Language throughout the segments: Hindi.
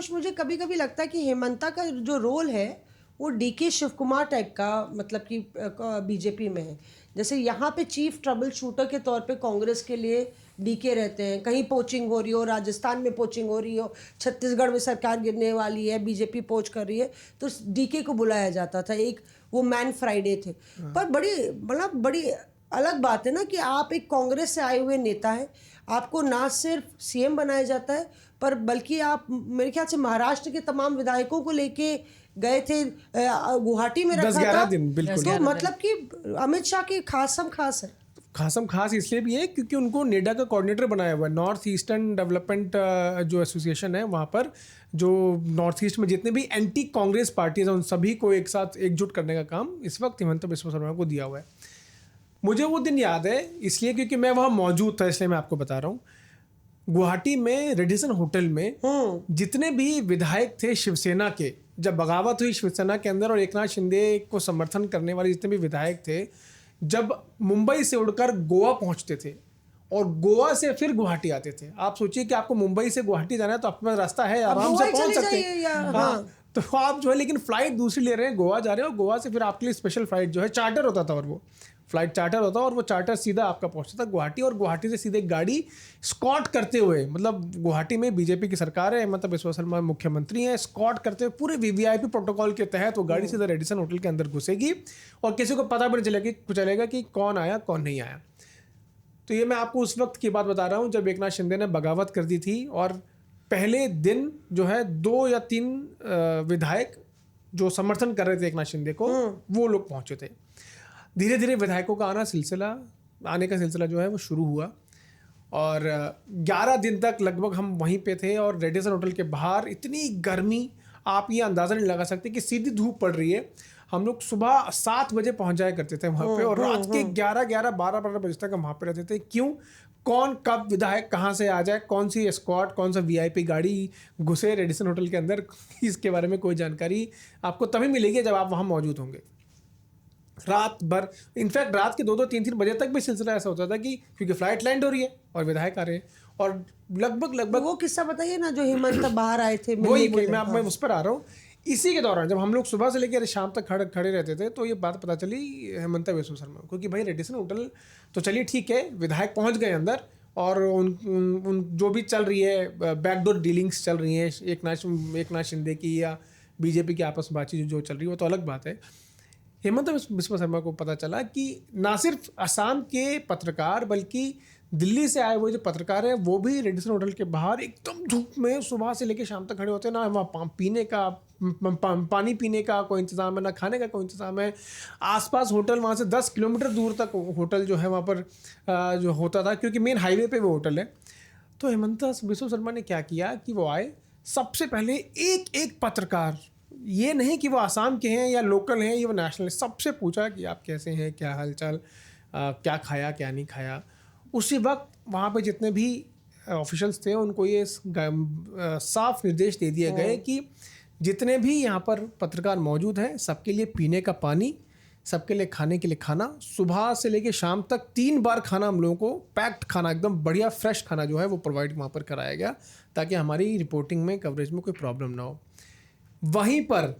पीयूष, मुझे कभी कभी लगता है कि हेमंता का जो रोल है वो डीके शिव कुमार टाइप का, मतलब कि बीजेपी में है। जैसे यहाँ पे चीफ ट्रबल शूटर के तौर पे कांग्रेस के लिए डीके रहते हैं, कहीं पोचिंग हो रही हो, राजस्थान में पोचिंग हो रही हो, छत्तीसगढ़ में सरकार गिरने वाली है, बीजेपी पोच कर रही है, तो डीके को बुलाया जाता था, एक वो मैन फ्राइडे थे। पर बड़ी अलग बात है ना कि आप एक कांग्रेस से आए हुए नेता हैं, आपको ना सिर्फ सीएम बनाया जाता है पर बल्कि आप मेरे ख्याल से महाराष्ट्र के तमाम विधायकों को लेके गए थे, गुवाहाटी में रखा था 10-11 दिन, बिल्कुल। तो मतलब कि अमित शाह की खास है। खास इसलिए भी है क्योंकि उनको नेडा का कोऑर्डिनेटर बनाया हुआ है। नॉर्थ ईस्टर्न डेवलपमेंट जो एसोसिएशन है, वहाँ पर जो नॉर्थ ईस्ट में जितने भी एंटी कांग्रेस पार्टीज हैं उन सभी को एक साथ एकजुट करने का काम इस वक्त हिमंता बिस्वा शर्मा को दिया हुआ है। मुझे वो दिन याद है इसलिए क्योंकि मैं वहाँ मौजूद था, इसलिए मैं आपको बता रहा हूँ। गुवाहाटी में रेडिसन होटल में जितने भी विधायक थे शिवसेना के, जब बगावत हुई शिवसेना के अंदर और एकनाथ शिंदे को समर्थन करने वाले जितने भी विधायक थे, जब मुंबई से उड़कर गोवा पहुंचते थे और गोवा से फिर गुवाहाटी आते थे। आप सोचिए कि आपको मुंबई से गुवाहाटी जाना है तो आपके पास रास्ता है, आराम से पहुंच सकते हैं। हाँ, तो आप जो है लेकिन फ्लाइट दूसरी ले रहे हैं, गोवा जा रहे हो, गोवा से फिर आपके लिए स्पेशल फ्लाइट जो है चार्टर होता था, और वो फ्लाइट चार्टर होता और वो चार्टर सीधा आपका पहुंचता था गुवाहाटी, और गुवाहाटी से सीधे गाड़ी स्कॉट करते हुए, मतलब गुवाहाटी में बीजेपी की सरकार है, मतलब बिस्वा शर्मा मुख्यमंत्री हैं, स्कॉट करते हुए पूरे वीवीआईपी प्रोटोकॉल के तहत वो गाड़ी सीधा रेडिसन होटल के अंदर घुसेगी और किसी को पता भी नहीं चलेगा कि कौन आया कौन नहीं आया। तो ये मैं आपको उस वक्त की बात बता रहा हूँ जब एकनाथ शिंदे ने बगावत कर दी थी, और पहले दिन जो है 2 या 3 विधायक जो समर्थन कर रहे थे एकनाथ शिंदे को, वो लोग पहुंचे थे। धीरे धीरे विधायकों का आने का सिलसिला जो है वो शुरू हुआ, और 11 दिन तक लगभग हम वहीं पे थे। और रेडिसन होटल के बाहर इतनी गर्मी, आप ये अंदाज़ा नहीं लगा सकते कि सीधी धूप पड़ रही है। हम लोग सुबह 7 बजे पहुंच जाया करते थे वहाँ पे, और रात के 12 बजे तक हम वहाँ पे रहते थे। क्यों? कौन कब विधायक कहाँ से आ जाए, कौन सी एस्कॉर्ट, कौन सा वीआईपी गाड़ी घुसे रेडिसन होटल के अंदर, इसके बारे में कोई जानकारी आपको तभी मिलेगी जब आप वहाँ मौजूद होंगे। रात भर, इनफैक्ट रात के 2-2, 3-3 बजे तक भी सिलसिला ऐसा होता था कि क्योंकि फ्लाइट लैंड हो रही है और विधायक आ रहे हैं, और लगभग वो किस्सा बताइए ना जो हेमंत बाहर आए थे। वही मैं उस पर आ रहा हूँ। इसी के दौरान जब हम लोग सुबह से लेकर शाम तक खड़े रहते थे, तो ये बात पता चली हेमंता बिस्वा शर्मा को कि भाई रेडिसन होटल तो चलिए ठीक है, विधायक पहुंच गए अंदर, और उन जो भी चल रही है बैकडोर डीलिंग्स चल रही हैं एकनाथ शिंदे की या बीजेपी की आपस में बातचीत जो चल रही है, वो तो अलग बात है। हेमंता बिस्वा शर्मा को पता चला कि ना सिर्फ असम के पत्रकार बल्कि दिल्ली से आए हुए जो पत्रकार हैं वो भी रेडिसन होटल के बाहर एकदम धूप में सुबह से लेकर शाम तक खड़े होते हैं। ना वहाँ पानी पीने का कोई इंतज़ाम है, ना खाने का कोई इंतज़ाम है। आसपास होटल, वहाँ से 10 किलोमीटर दूर तक होटल जो है वहाँ पर जो होता था, क्योंकि मेन हाईवे पे वो होटल है। तो हेमंता बिस्वा शर्मा ने क्या किया कि वो आए, सबसे पहले एक पत्रकार, ये नहीं कि वो आसाम के हैं या लोकल हैं, ये वो नेशनल, सबसे पूछा कि आप कैसे हैं, क्या हालचाल, क्या खाया क्या नहीं खाया। उसी वक्त वहाँ पे जितने भी ऑफिशियल्स थे उनको ये साफ निर्देश दे दिए गए कि जितने भी यहाँ पर पत्रकार मौजूद हैं सबके लिए पीने का पानी, सबके लिए खाने के लिए खाना, सुबह से लेकर शाम तक 3 बार खाना हम लोगों को पैक्ड खाना, एकदम बढ़िया फ्रेश खाना जो है वो प्रोवाइड वहाँ पर कराया गया, ताकि हमारी रिपोर्टिंग में, कवरेज में कोई प्रॉब्लम ना हो। वहीं पर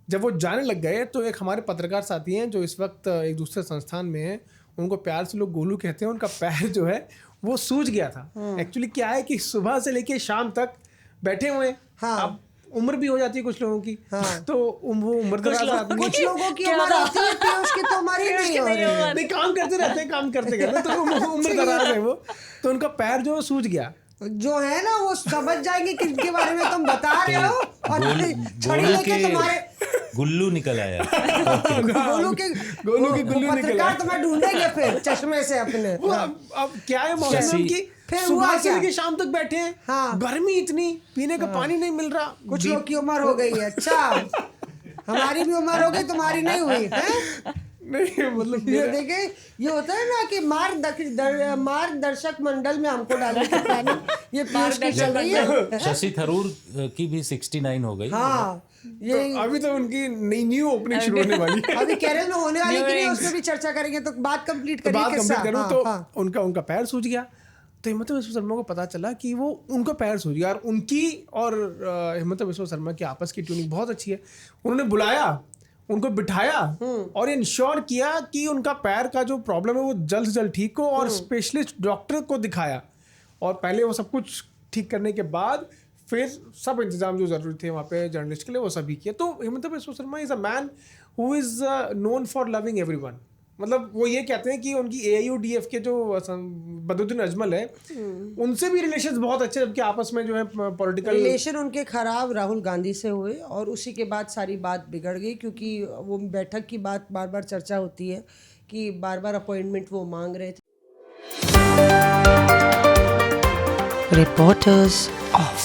जब वो जाने लग गए तो एक हमारे पत्रकार साथी हैं जो इस वक्त एक दूसरे संस्थान में हैं, उनको प्यार से लोग गोलू कहते हैं, उनका पैर जो है वो सूज गया था। एक्चुअली क्या है कि सुबह से लेके शाम तक बैठे हुए हैं। हाँ। अब उम्र भी हो जाती है कुछ लोगों की। हाँ। तो वो उम्र दराज आदमी, कुछ लोगों की उम्र होती है, पीयूष की तो हमारी नहीं हो रही। नहीं, काम करते रहते हैं, काम करते तो उम्र दराज है वो, तो उनका पैर जो सूज गया। जो है ना वो समझ जाएंगे किनके बारे में तुम बता रहे हो, और छड़ी लेके तुम्हारे गुल्लू निकल आया। गोलू के गुल्लू पत्रकार तुम्हें ढूंढेंगे फिर चश्मे से अपने। अब क्या है मौसम की, फिर सुबह से लेके शाम तक बैठे हैं। हाँ। गर्मी इतनी, पीने का पानी नहीं मिल रहा। कुछ लोग की उम्र हो गई है। अच्छा, हमारी भी उम्र हो गई, तुम्हारी नहीं हुई है? नहीं, मतलब ये देखे, ये होता है ना कि मार्गदर्शक मंडल में हमको डालने का प्लानिंग, ये पीयूष की चल रही है। शशि थरूर की भी 69 हो गई। हाँ, ये तो अभी तो उनकी न्यू ओपनिंग शुरू होने वाली है। अभी केरल में होने वाली कि नहीं, उस पर भी चर्चा करेंगे, तो बात कंप्लीट करिए। तो उनका पैर सूज गया। तो हिमंता बिस्वा शर्मा को पता चला कि वो उनको पैर सूझ गया, और उनकी और हिमंता बिस्वा शर्मा की आपस की ट्यूनिंग बहुत अच्छी है। उन्होंने बुलाया, उनको बिठाया और इंश्योर किया कि उनका पैर का जो प्रॉब्लम है वो जल्द से जल्द ठीक हो, और स्पेशलिस्ट डॉक्टर को दिखाया, और पहले वो सब कुछ ठीक करने के बाद फिर सब इंतजाम जो ज़रूरी थे वहाँ पे जर्नलिस्ट के लिए वो सभी किए। तो Himanta Biswa Sharma is a man who is known for loving everyone. मतलब वो ये कहते हैं कि उनकी AIUDF के जो बदरुद्दीन अजमल है उनसे भी रिलेशंस बहुत अच्छे, जबकि आपस में जो है पॉलिटिकल रिलेशन उनके खराब राहुल गांधी से हुए, और उसी के बाद सारी बात बिगड़ गई, क्योंकि वो बैठक की बात बार बार चर्चा होती है कि बार बार अपॉइंटमेंट वो मांग रहे थे। Reporters off.